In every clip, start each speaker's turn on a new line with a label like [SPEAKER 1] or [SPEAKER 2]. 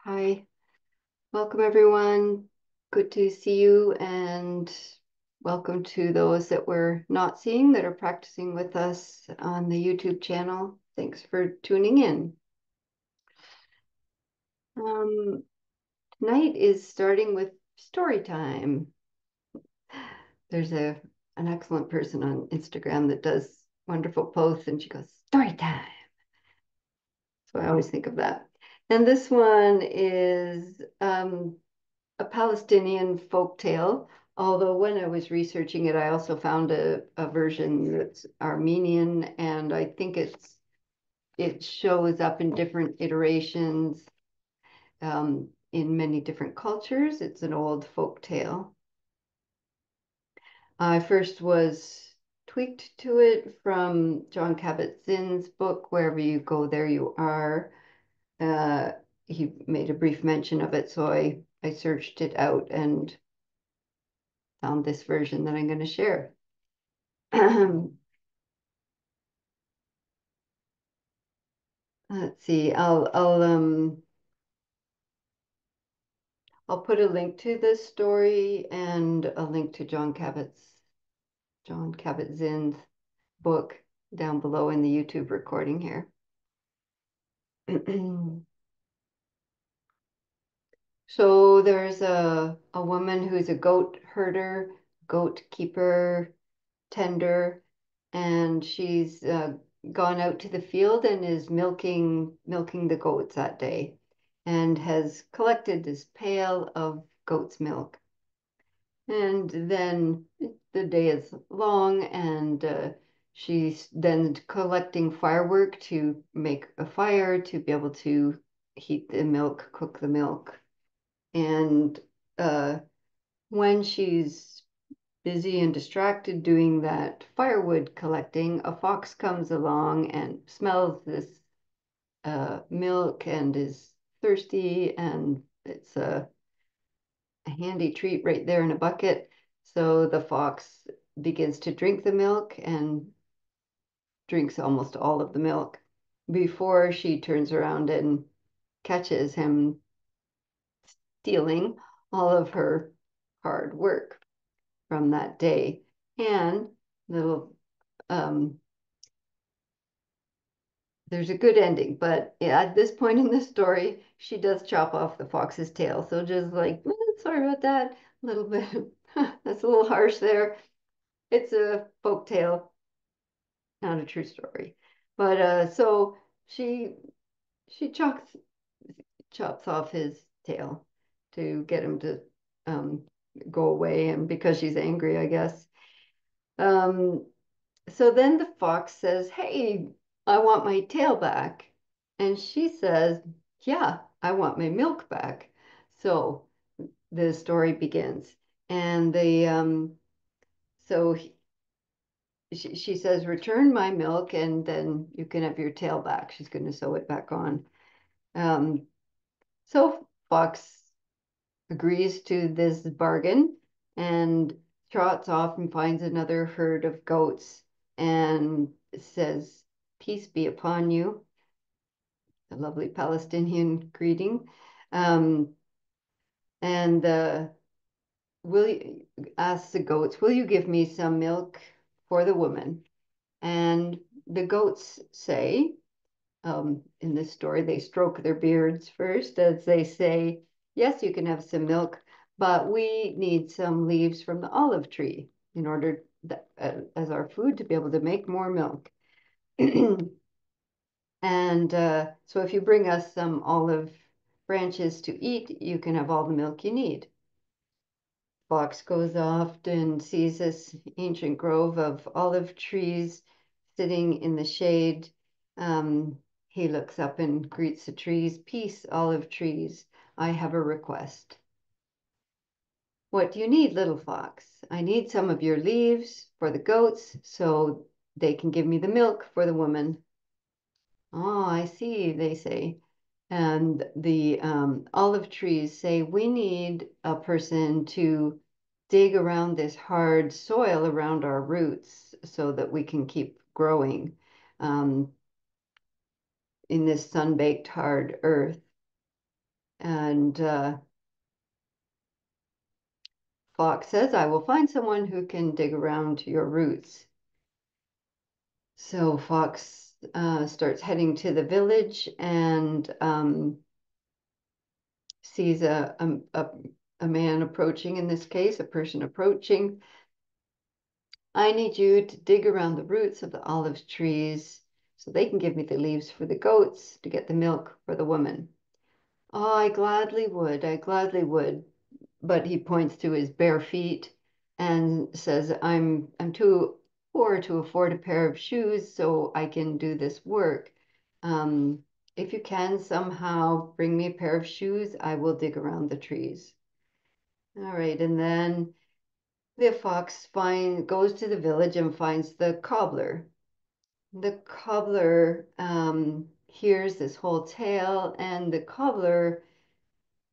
[SPEAKER 1] Hi, welcome everyone. Good to see you, and welcome to those that we're not seeing that are practicing with us on the YouTube channel. Thanks for tuning in. Um, Tonight is starting with story time. There's an excellent person on Instagram that does wonderful posts, and she goes, "Story time." So I always think of that. And this one is a Palestinian folk tale. Although when I was researching it, I also found a version that's Armenian, and I think it shows up in different iterations in many different cultures. It's an old folk tale. I first was tweaked to it from John Kabat-Zinn's book, Wherever You Go, There You Are. Uh, he made a brief mention of it, so I searched it out and found this version that I'm going to share. Let's see. I'll put a link to this story and a link to John Kabat-Zinn's book down below in the YouTube recording here. So there's a woman who's a goat herder, goat keeper, tender, and she's gone out to the field and is milking the goats that day, and has collected this pail of goat's milk. And then the day is long, and she's then collecting firework to make a fire to be able to heat the milk, cook the milk. And uh, when she's busy and distracted doing that firewood collecting, a fox comes along and smells this milk and is thirsty, and it's a handy treat right there in a bucket. So the fox begins to drink the milk and drinks almost all of the milk before she turns around and catches him stealing all of her hard work from that day. And little there's a good ending, but yeah, at this point in the story, she does chop off the fox's tail. So just like, sorry about that, a little bit, that's a little harsh there. It's a folk tale, not a true story. But so she she chops off his tail to get him to um, go away, and because she's angry, I guess. Um, So then the fox says, "Hey, I want my tail back." And she says, "Yeah, I want my milk back." So the story begins. And so she says, "Return my milk and then you can have your tail back." She's going to sew it back on. Um, so Fox agrees to this bargain and trots off and finds another herd of goats and says, "Peace be upon you," a lovely Palestinian greeting. Um, and will you ask the goats, "Will you give me some milk for the woman?" And the goats say, in this story, they stroke their beards first as they say, "Yes, you can have some milk, but we need some leaves from the olive tree in order that, as our food to be able to make more milk." And so if you bring us some olive branches to eat, you can have all the milk you need. Fox goes off and sees this ancient grove of olive trees sitting in the shade. He looks up and greets the trees. "Peace, olive trees. I have a request." "What do you need, little fox?" "I need some of your leaves for the goats so they can give me the milk for the woman." "Oh, I see," they say. And the olive trees say, "We need a person to dig around this hard soil around our roots so that we can keep growing um, in this sun-baked hard earth." And Fox says, I will find someone who can dig around your roots. So Fox starts heading to the village and sees a man approaching, in this case, a person approaching. I need you to dig around the roots of the olive trees so they can give me the leaves for the goats to get the milk for the woman. Oh, I gladly would. I gladly would. But he points to his bare feet and says, I'm too poor to afford a pair of shoes, so I can do this work. Um, if you can somehow bring me a pair of shoes, I will dig around the trees. All right, and then the fox goes to the village and finds the cobbler. The cobbler hears this whole tale, and the cobbler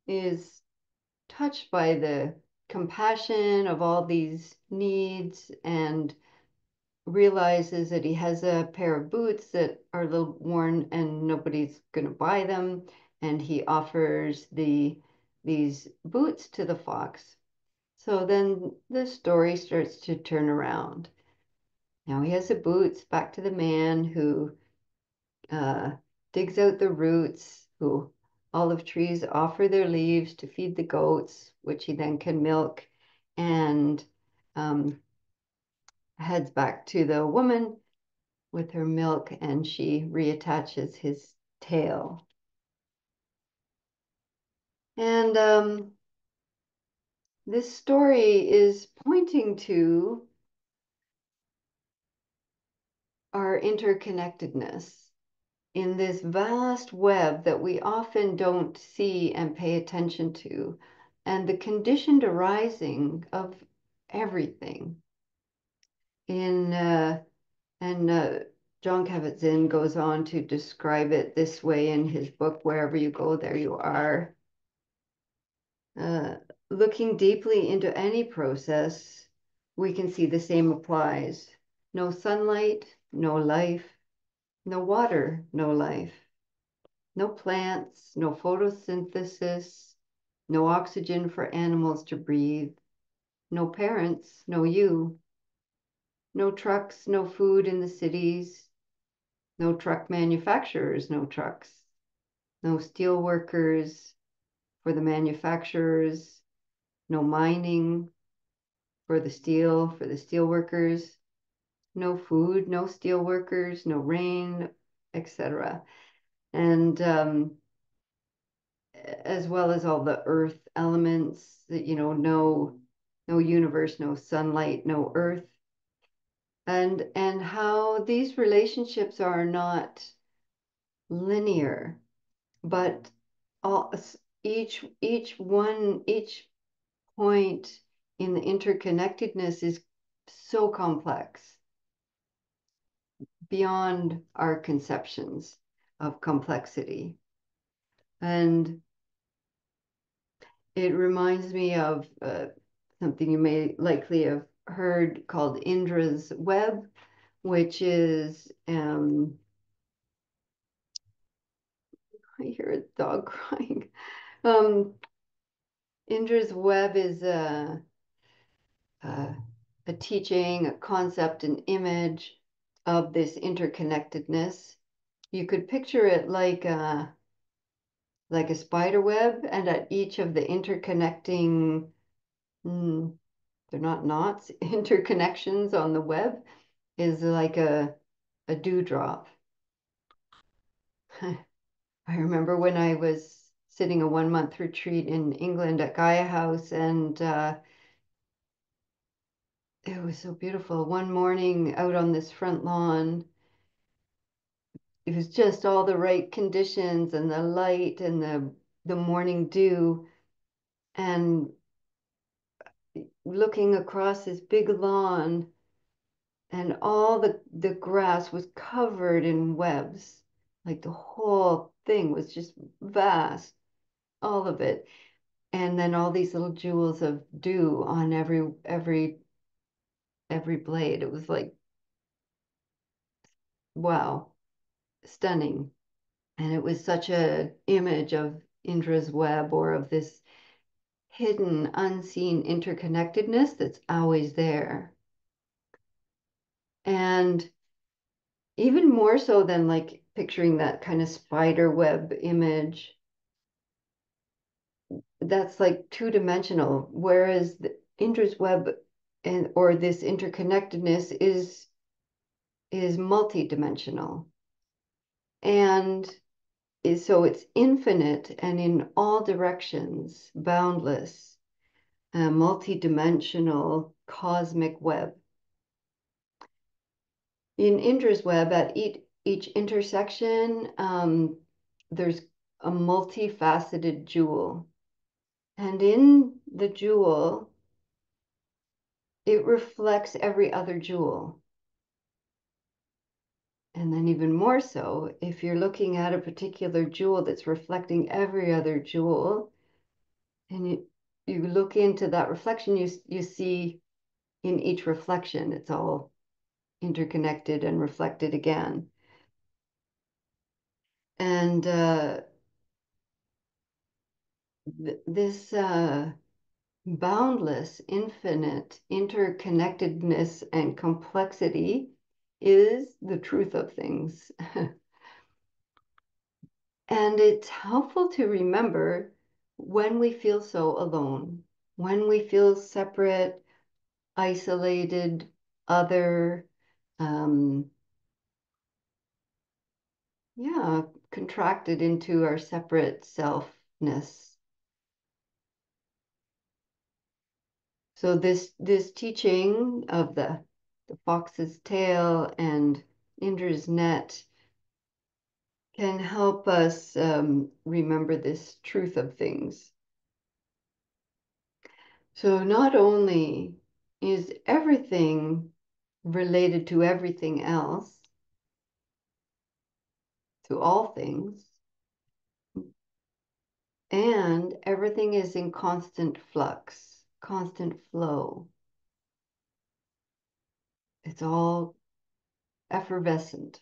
[SPEAKER 1] is touched by the compassion of all these needs and realizes that he has a pair of boots that are a little worn and nobody's going to buy them. And he offers these boots to the fox. So then the story starts to turn around. Now he has the boots back to the man who uh, digs out the roots, who olive trees offer their leaves to feed the goats, which he then can milk, and um, heads back to the woman with her milk, and she reattaches his tail. And this story is pointing to our interconnectedness in this vast web that we often don't see and pay attention to, and the conditioned arising of everything. In and John Kabat-Zinn goes on to describe it this way in his book, Wherever You Go, There You Are. Uh, Looking deeply into any process, we can see the same applies. No sunlight, no life. No water, no life. No plants, no photosynthesis, no oxygen for animals to breathe, no parents, no you, no trucks, no food in the cities, no truck manufacturers, no trucks, no steel workers for the manufacturers, no mining for the steel workers, no food, no steel workers, no rain, etc. And as well as all the earth elements that, no universe, no sunlight, no earth, and how these relationships are not linear, but all, each point in the interconnectedness is so complex beyond our conceptions of complexity. And it reminds me of something you may likely have heard called Indra's web, which is, I hear a dog crying. Um, Indra's web is a, a teaching, a concept, an image of this interconnectedness. You could picture it like a spider web, and at each of the interconnecting, mm, they're not knots, interconnections on the web is like a dewdrop. I remember when I was sitting a 1 month retreat in England at Gaia House, and it was so beautiful. One morning out on this front lawn, it was just all the right conditions and the light and the morning dew, and looking across this big lawn, and all the grass was covered in webs. Like the whole thing was just vast, all of it. And then all these little jewels of dew on every blade. It was like, wow, stunning. And it was such a image of Indra's web or of this hidden, unseen interconnectedness that's always there. And even more so than like picturing that kind of spider web image, that's like two-dimensional, whereas the Indra's web and or this interconnectedness is multi-dimensional. And so it's infinite and in all directions, boundless, multi-dimensional cosmic web. In Indra's web, at each intersection, there's a multifaceted jewel. And in the jewel, it reflects every other jewel. And then even more so, if you're looking at a particular jewel that's reflecting every other jewel, and you look into that reflection, you see in each reflection, it's all interconnected and reflected again. And this boundless, infinite interconnectedness and complexity is the truth of things. And it's helpful to remember when we feel so alone, when we feel separate, isolated, other, um, yeah, contracted into our separate selfness. So this teaching of the fox's tail and Indra's net can help us remember this truth of things. So not only is everything related to everything else, to all things, and everything is in constant flux, constant flow. It's all effervescent.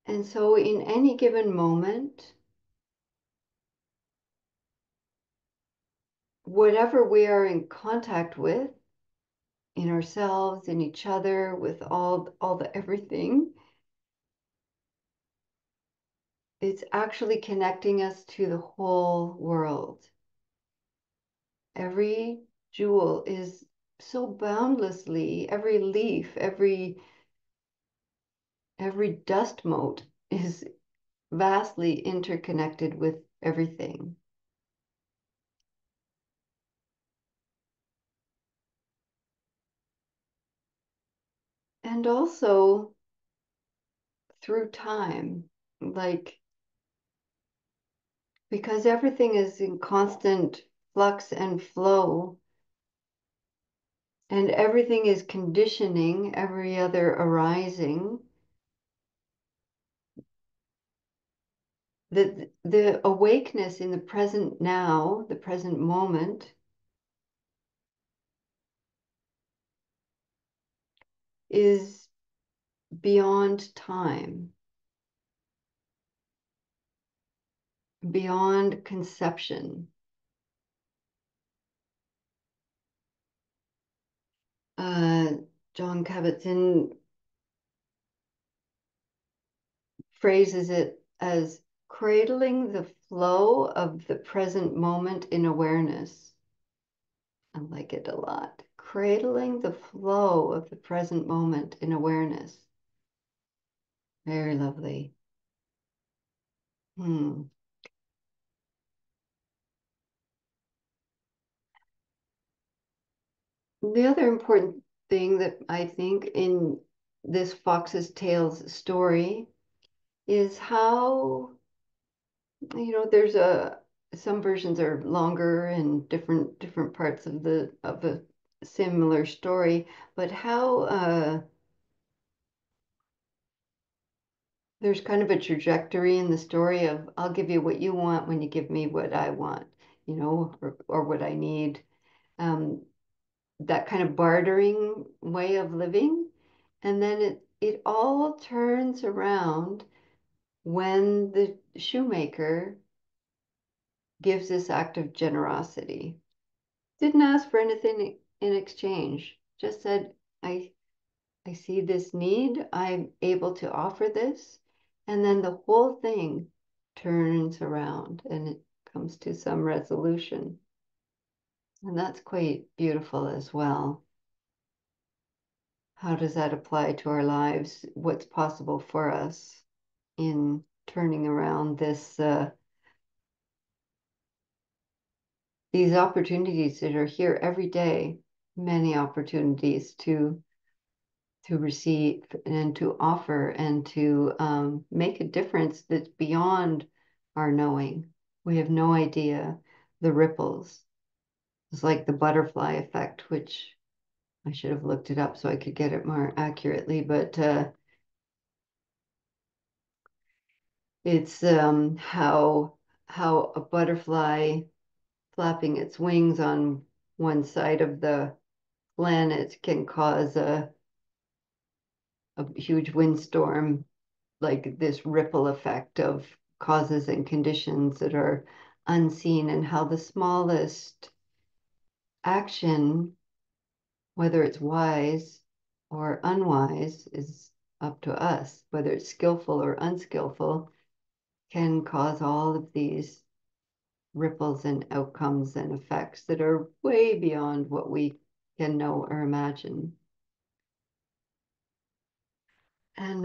[SPEAKER 1] And so in any given moment, whatever we are in contact with, in ourselves, in each other, with all the everything, it's actually connecting us to the whole world. Every jewel is so boundlessly, every leaf, every dust mote is vastly interconnected with everything. And also through time, like because everything is in constant flux and flow, and everything is conditioning every other arising, that the awakeness in the present now, the present moment, is beyond time, beyond conception. Uh, John Kabat-Zinn phrases it as cradling the flow of the present moment in awareness. I like it a lot. Cradling the flow of the present moment in awareness. Very lovely. Hmm. The other important thing that I think in this Fox's Tales story is how, there's some versions are longer and different parts of a similar story, but how there's kind of a trajectory in the story of I'll give you what you want when you give me what I want, or what I need. Um, that kind of bartering way of living. And then it all turns around when the shoemaker gives this act of generosity, didn't ask for anything in exchange, just said, I see this need, I'm able to offer this. And then the whole thing turns around and it comes to some resolution. And that's quite beautiful as well. How does that apply to our lives? What's possible for us in turning around these opportunities that are here every day, many opportunities to receive and to offer and to make a difference that's beyond our knowing. We have no idea the ripples. It's like the butterfly effect, which I should have looked it up so I could get it more accurately, but it's how a butterfly flapping its wings on one side of the planet can cause a huge windstorm, like this ripple effect of causes and conditions that are unseen, and how the smallest action, whether it's wise or unwise, is up to us, whether it's skillful or unskillful, can cause all of these ripples and outcomes and effects that are way beyond what we can know or imagine. And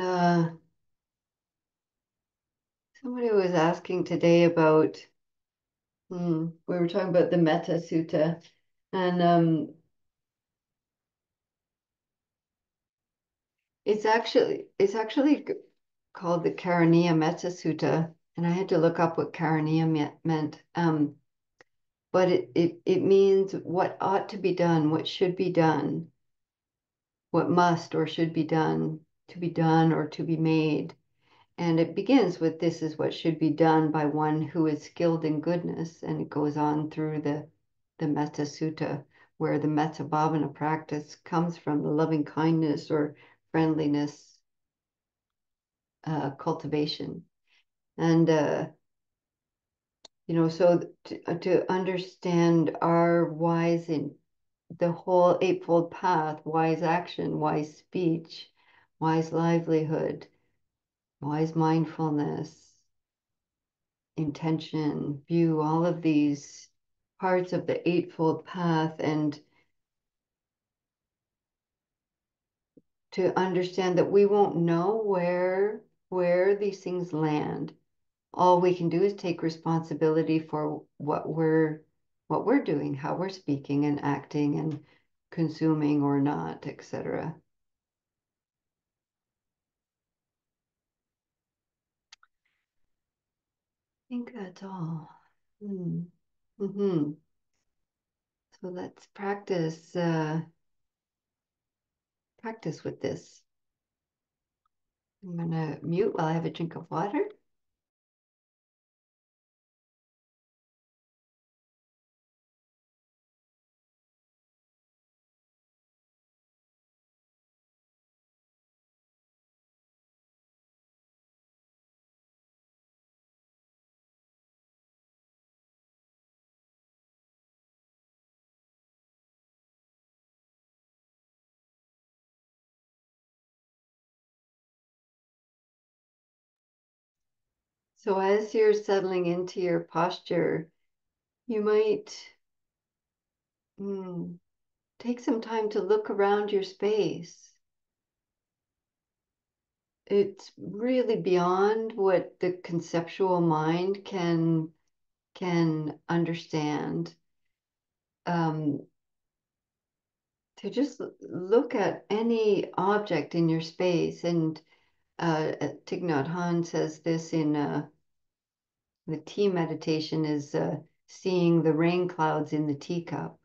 [SPEAKER 1] somebody was asking today about, we were talking about the Metta Sutta, and it's actually called the Karaniya Metta Sutta, and I had to look up what Karaniya meant. But it means what ought to be done, what should be done, what must or should be done, to be done or to be made. And it begins with this is what should be done by one who is skilled in goodness, and it goes on through the Metta Sutta, where the Metta Bhavana practice comes from, the loving kindness or friendliness cultivation. And so to understand our wise in the whole eightfold path, wise action, wise speech, wise livelihood, wise mindfulness, intention, view, all of these parts of the eightfold path, and to understand that we won't know where these things land. All we can do is take responsibility for what we're doing, how we're speaking and acting and consuming or not, etc. I think that's all. Hmm. Mm-hmm. So let's practice with this. I'm gonna mute while I have a drink of water. So as you're settling into your posture, you might take some time to look around your space. It's really beyond what the conceptual mind can understand. Um, to just look at any object in your space, and Thich Nhat Hanh says this in the tea meditation is seeing the rain clouds in the teacup.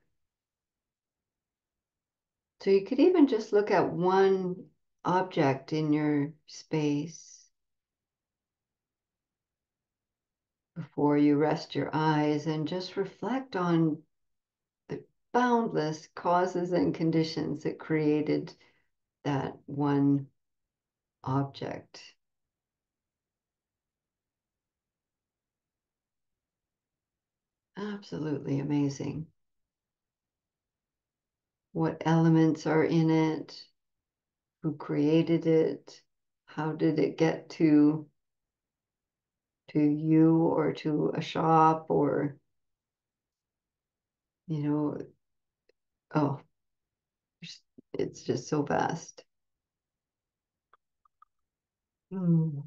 [SPEAKER 1] So you could even just look at one object in your space before you rest your eyes and just reflect on the boundless causes and conditions that created that one object. absolutely amazing. What elements are in it? Who created it? How did it get to you or to a shop or, you know, oh, it's just so vast. Mm.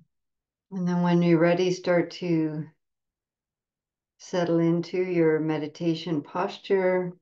[SPEAKER 1] And then when you're ready, start to settle into your meditation posture.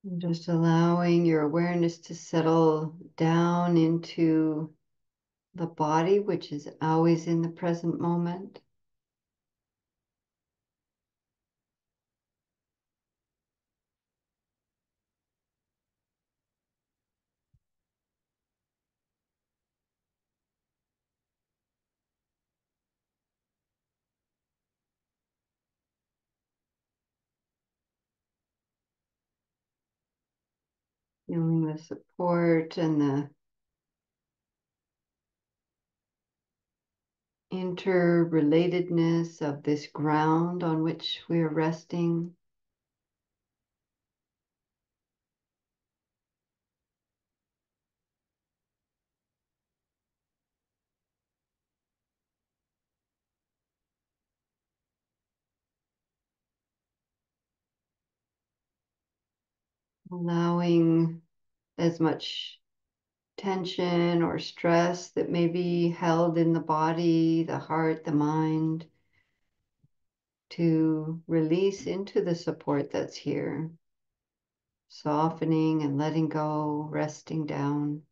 [SPEAKER 1] And just allowing your awareness to settle down into the body, which is always in the present moment. Feeling the support and the interrelatedness of this ground on which we are resting. Allowing as much tension or stress that may be held in the body, the heart, the mind, to release into the support that's here, softening and letting go, resting down.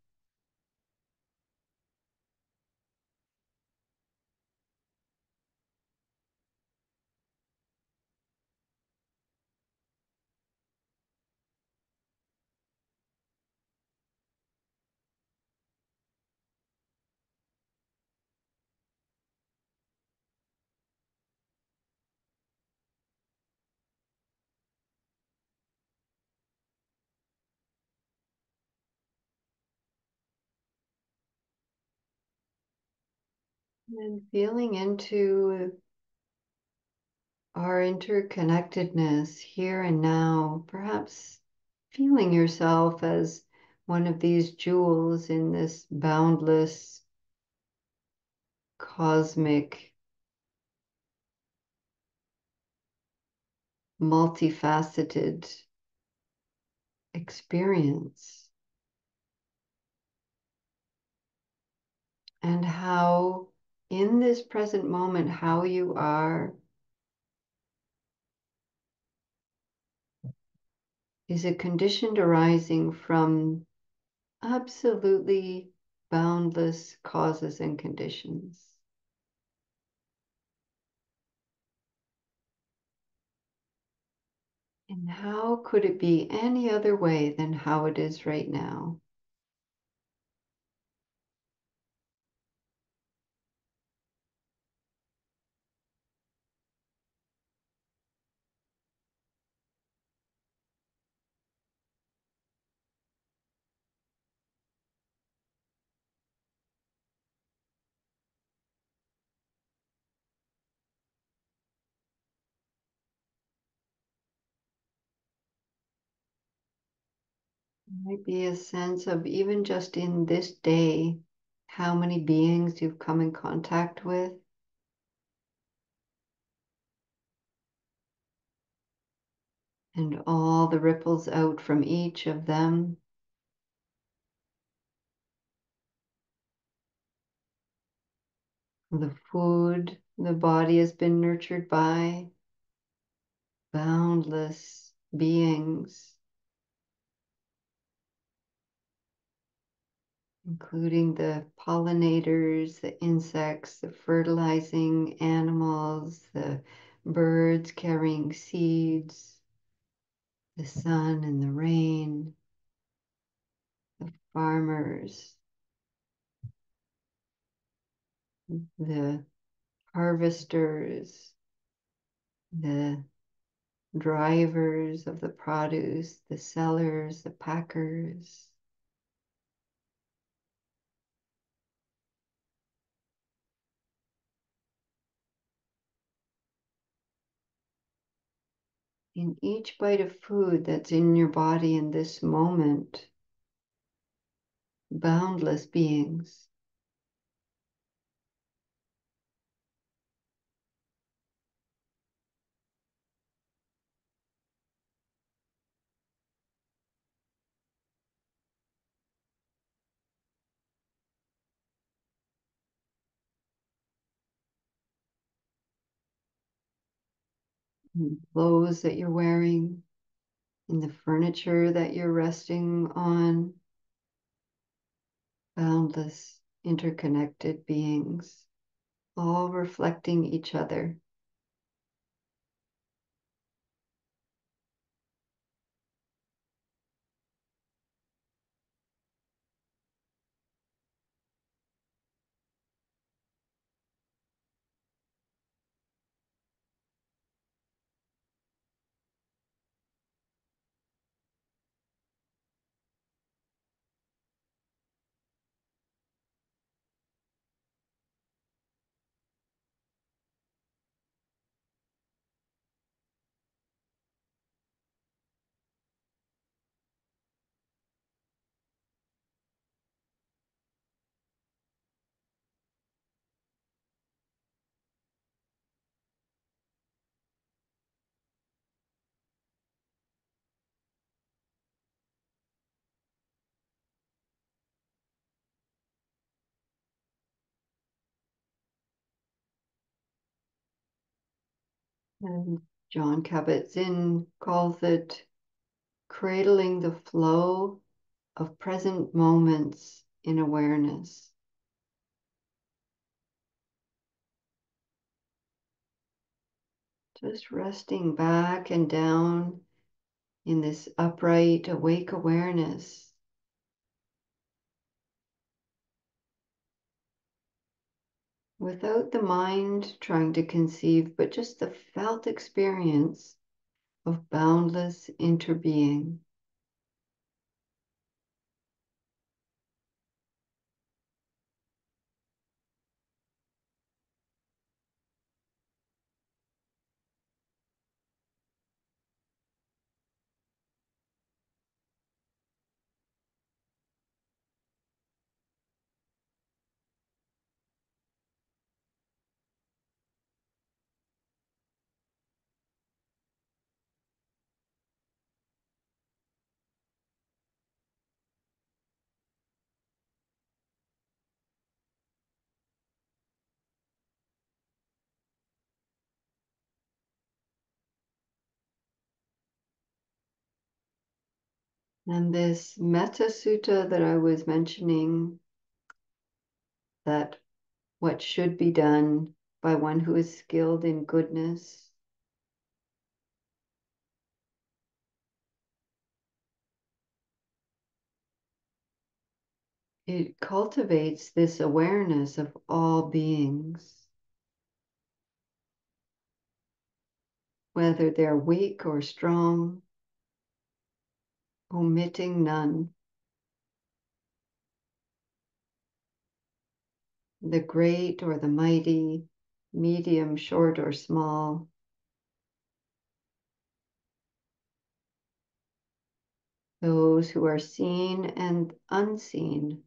[SPEAKER 1] And feeling into our interconnectedness here and now, perhaps feeling yourself as one of these jewels in this boundless cosmic, multifaceted experience, and how in this present moment, how you are is a conditioned arising from absolutely boundless causes and conditions. And how could it be any other way than how it is right now? Might be a sense of even just in this day, how many beings you've come in contact with, and all the ripples out from each of them. The food the body has been nurtured by, boundless beings. including the pollinators, the insects, the fertilizing animals, the birds carrying seeds, the sun and the rain, the farmers, the harvesters, the drivers of the produce, the sellers, the packers. In each bite of food that's in your body in this moment, boundless beings. In clothes that you're wearing, in the furniture that you're resting on, boundless, interconnected beings, all reflecting each other. And John Kabat-Zinn calls it cradling the flow of present moments in awareness. Just resting back and down in this upright, awake awareness. Without the mind trying to conceive, but just the felt experience of boundless interbeing. And this Metta Sutta that I was mentioning, that what should be done by one who is skilled in goodness, it cultivates this awareness of all beings, whether they're weak or strong, omitting none. The great or the mighty, medium, short, or small. Those who are seen and unseen.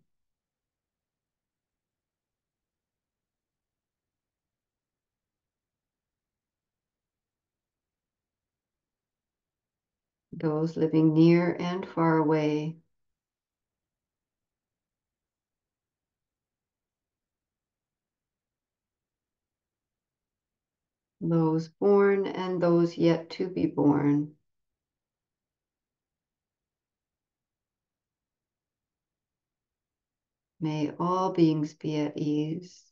[SPEAKER 1] Those living near and far away. Those born and those yet to be born. May all beings be at ease.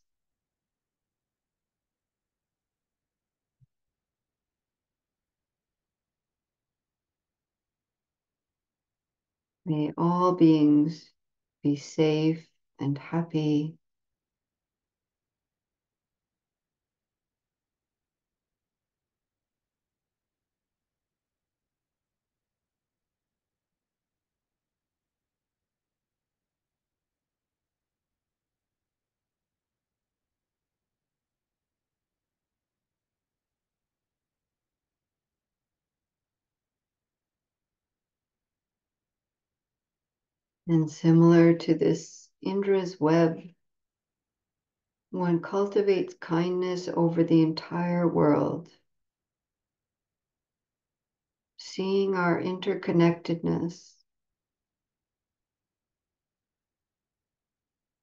[SPEAKER 1] May all beings be safe and happy. And similar to this Indra's web, one cultivates kindness over the entire world, seeing our interconnectedness,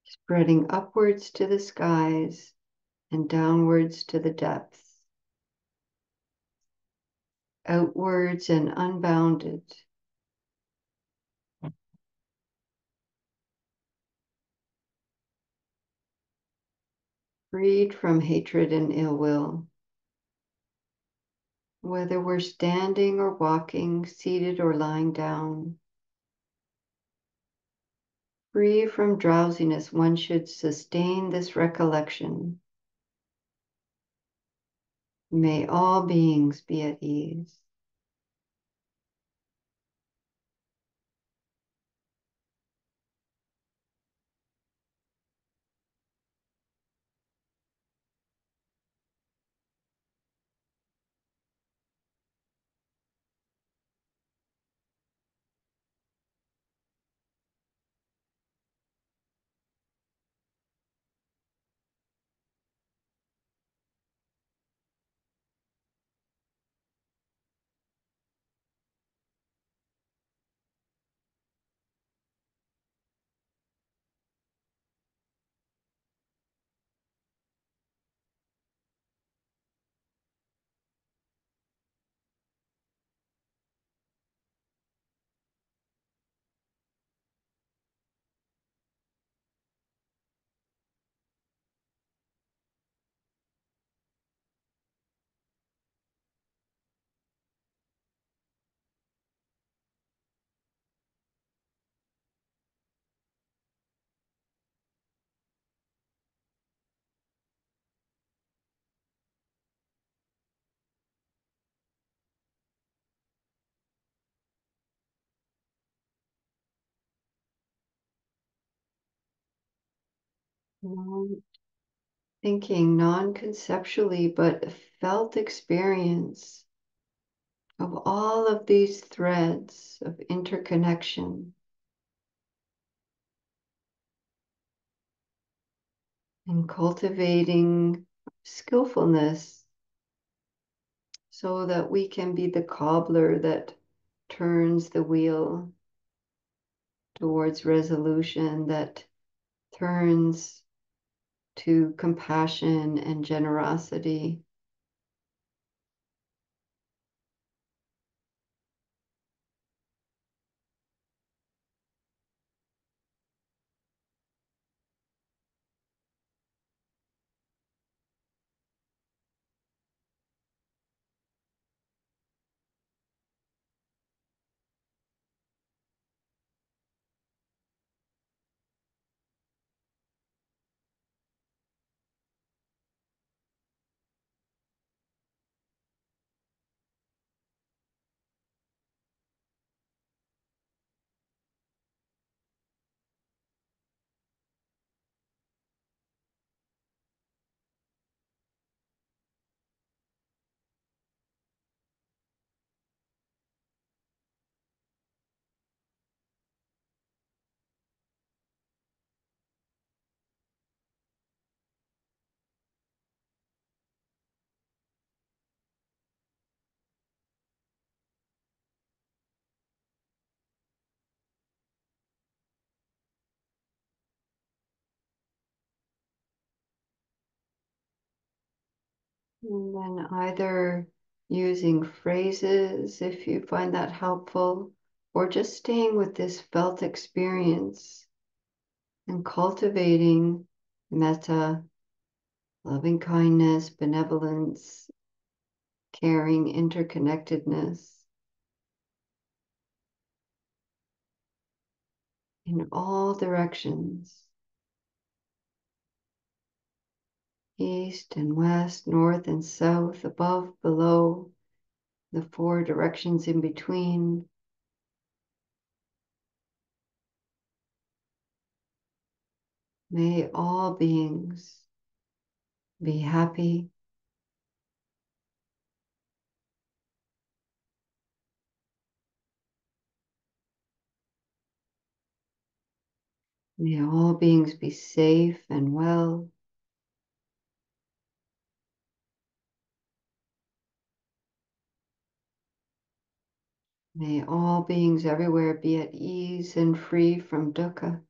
[SPEAKER 1] spreading upwards to the skies and downwards to the depths, outwards and unbounded. Freed from hatred and ill will. Whether we're standing or walking, seated or lying down. Free from drowsiness, one should sustain this recollection. May all beings be at ease. Thinking non-conceptually, but a felt experience of all of these threads of interconnection and cultivating skillfulness so that we can be the cobbler that turns the wheel towards resolution, that turns to compassion and generosity. And then either using phrases if you find that helpful, or just staying with this felt experience and cultivating metta, loving kindness, benevolence, caring, interconnectedness in all directions, east and west, north and south, above, below, the four directions in between. May all beings be happy. May all beings be safe and well. May all beings everywhere be at ease and free from dukkha.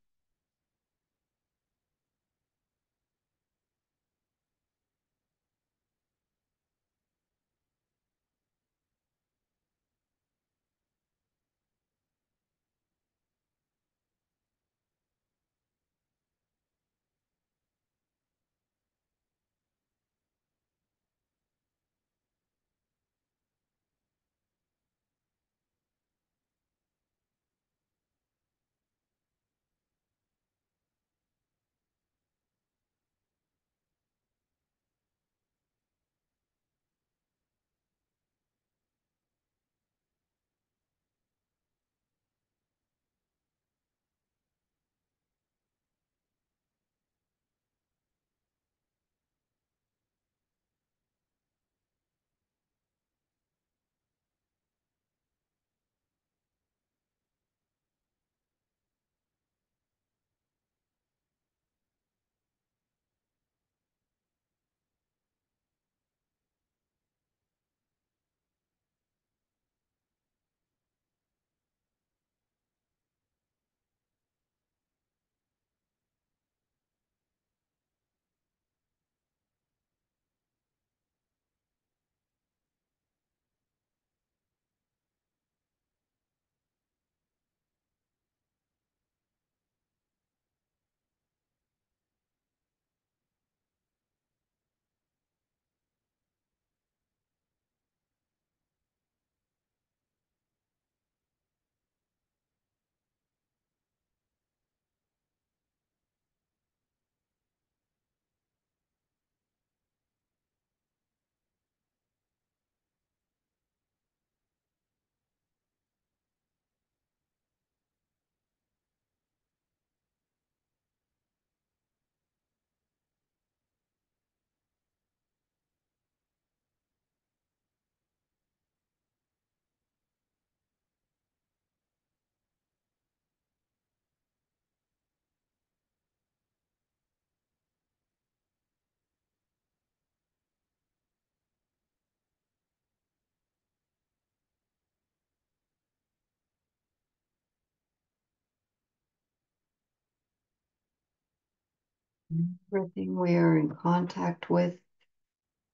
[SPEAKER 1] Everything we are in contact with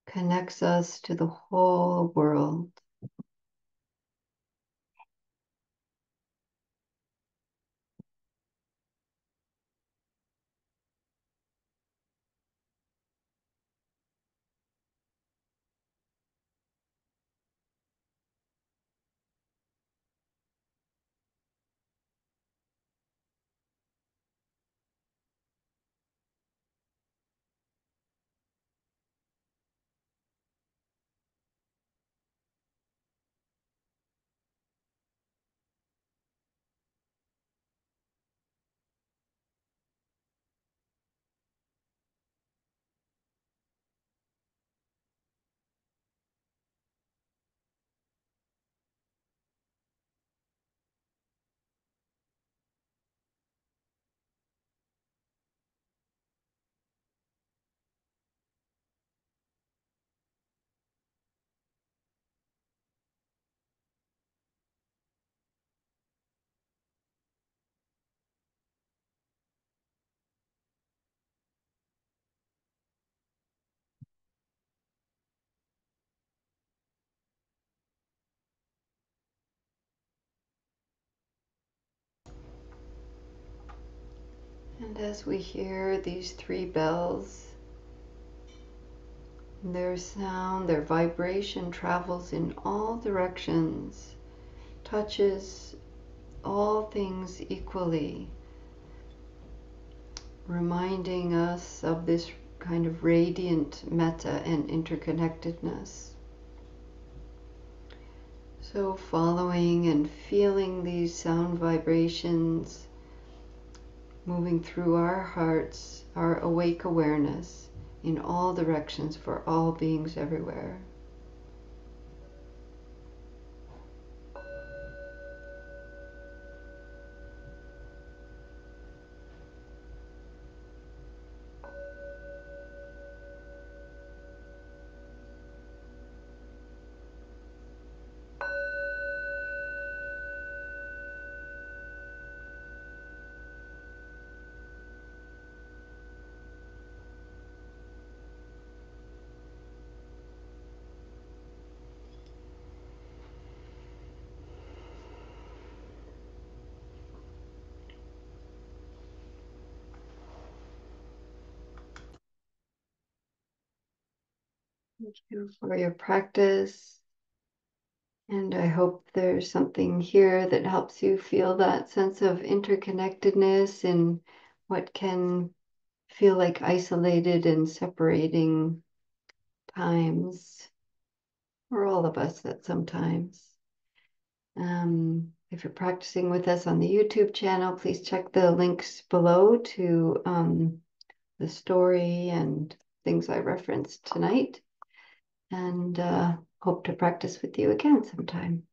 [SPEAKER 1] connects us to the whole world. And as we hear these three bells, their sound, their vibration travels in all directions, touches all things equally, reminding us of this kind of radiant metta and interconnectedness. So following and feeling these sound vibrations moving through our hearts, our awake awareness in all directions for all beings everywhere. Thank you for your practice. And I hope there's something here that helps you feel that sense of interconnectedness in what can feel like isolated and separating times for all of us at sometimes. If you're practicing with us on the YouTube channel, please check the links below to the story and things I referenced tonight. And hope to practice with you again sometime.